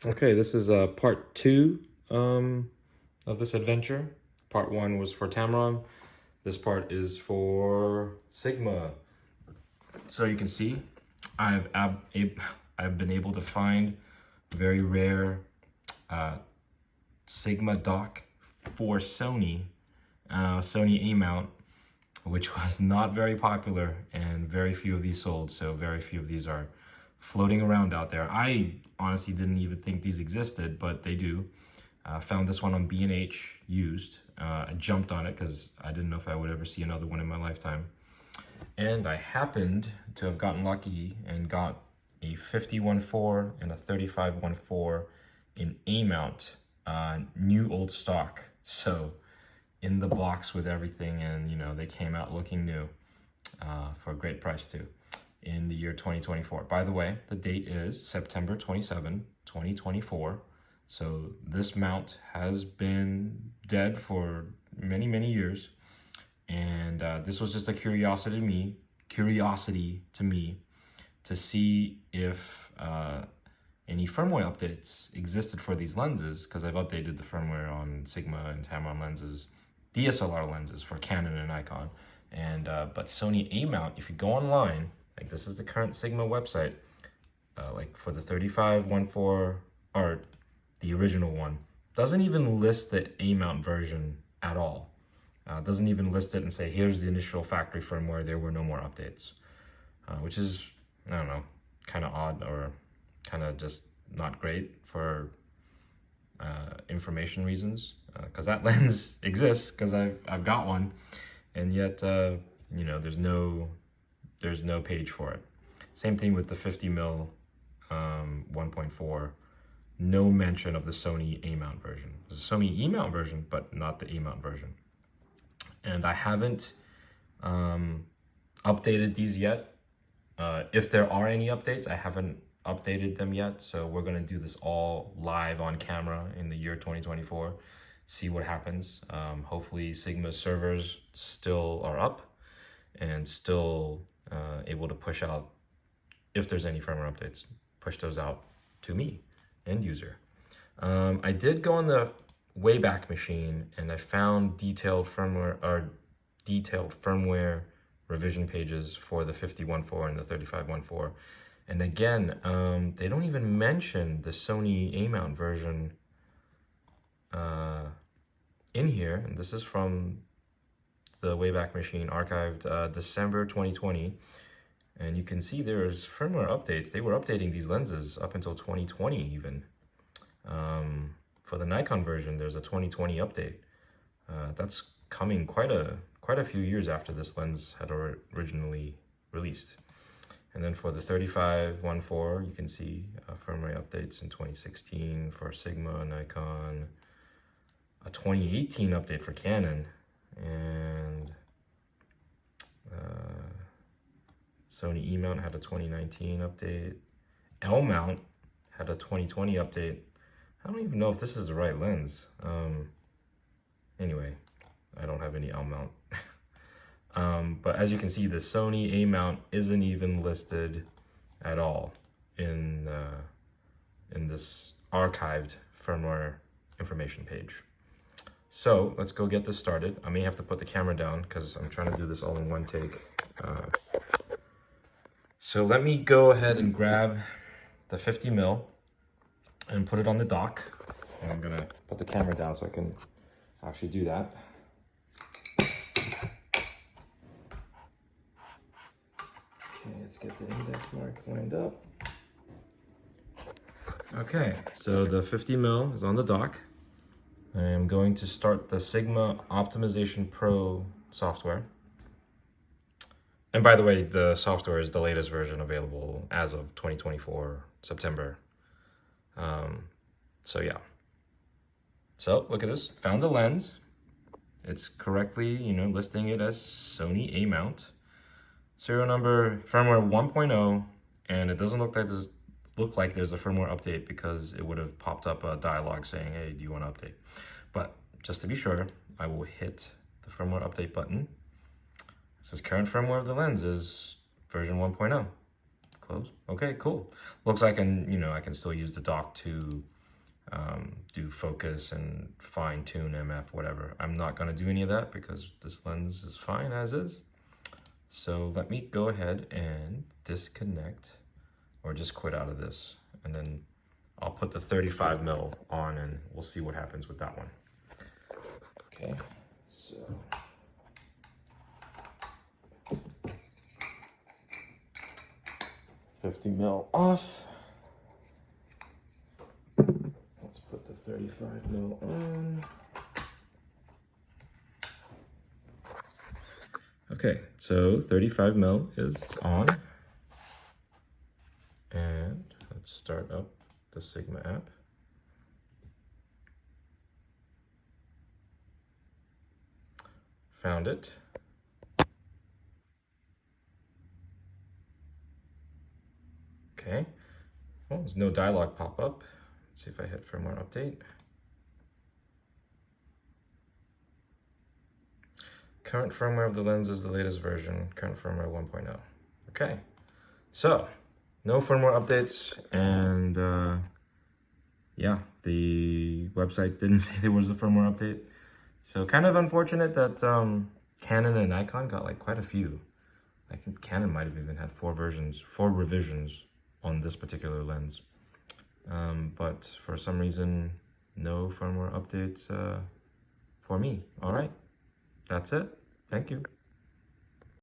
Okay, this is part two of this adventure. Part one was for Tamron. This part is for Sigma. So you can see, I've been able to find a very rare Sigma dock for Sony A mount, which was not very popular, and very few of these sold. So very few of these are floating around out there. I honestly didn't even think these existed, but they do. Found this one on B&H used. I jumped on it because I didn't know if I would ever see another one in my lifetime. And I happened to have gotten lucky and got a 50-1.4 and a 35-1.4 in A mount, new old stock. So in the box with everything, and they came out looking new for a great price too in the year 2024. By the way, the date is September 27, 2024. So this mount has been dead for many, many years. And this was just a curiosity to me to see if any firmware updates existed for these lenses, because I've updated the firmware on Sigma and Tamron lenses, DSLR lenses for Canon and Nikon. And but Sony A mount, if you go online, like this is the current Sigma website, like for the 35-1.4 or the original one, doesn't even list the A mount version at all. Doesn't even list it and say, here's the initial factory firmware, there were no more updates. Which is, I don't know, kind of odd, or kind of just not great for information reasons. Because that lens exists, because I've got one, and yet there's no page for it. Same thing with the 50mm 1.4. No mention of the Sony A mount version. There's a Sony E mount version, but not the A mount version. And I haven't updated these yet. If there are any updates, I haven't updated them yet. So we're gonna do this all live on camera in the year 2024. See what happens. Hopefully Sigma servers still are up and still able to push out, if there's any firmware updates, push those out to me, end user. I did go on the Wayback Machine and I found detailed firmware revision pages for the 50-1.4 and the 35-1.4. And again, they don't even mention the Sony A mount version in here. And this is from the Wayback Machine, archived December 2020. And you can see there's firmware updates. They were updating these lenses up until 2020 even. For the Nikon version, there's a 2020 update. That's coming quite a few years after this lens had originally released. And then for the 35-1.4, you can see firmware updates in 2016 for Sigma, Nikon, a 2018 update for Canon, and Sony E mount had a 2019 update. L mount had a 2020 update. I don't even know if this is the right lens. Anyway, I don't have any L mount. But as you can see, the Sony A mount isn't even listed at all in this archived firmware information page. So let's go get this started. I may have to put the camera down because I'm trying to do this all in one take. So let me go ahead and grab the 50mm and put it on the dock. And I'm gonna put the camera down so I can actually do that. Okay, let's get the index mark lined up. Okay, so the 50mm is on the dock. I am going to start the Sigma Optimization Pro software. And by the way, the software is the latest version available as of 2024, September. So yeah. So look at this, found the lens. It's correctly, listing it as Sony A mount. Serial number, firmware 1.0, and it doesn't look like there's a firmware update because it would have popped up a dialog saying, hey, do you want to update? But just to be sure, I will hit the firmware update button. It says current firmware of the lens is version 1.0. close. Okay, cool. Looks like I can still use the dock to do focus and fine tune MF, whatever. I'm not gonna do any of that because this lens is fine as is. So let me go ahead and disconnect or just quit out of this, and then I'll put the 35 mil on and we'll see what happens with that one. Okay, so. $50 mil off. Let's put the 35 mil on. Okay, so 35 mil is on. And let's start up the Sigma app. Found it. Okay. Well, there's no dialog pop up. Let's see if I hit firmware update. Current firmware of the lens is the latest version, current firmware 1.0. Okay, so no firmware updates, and yeah, the website didn't say there was a firmware update. So kind of unfortunate that Canon and Nikon got like quite a few. I think Canon might have even had 4 revisions on this particular lens. But for some reason, no firmware updates for me. All right, that's it. Thank you.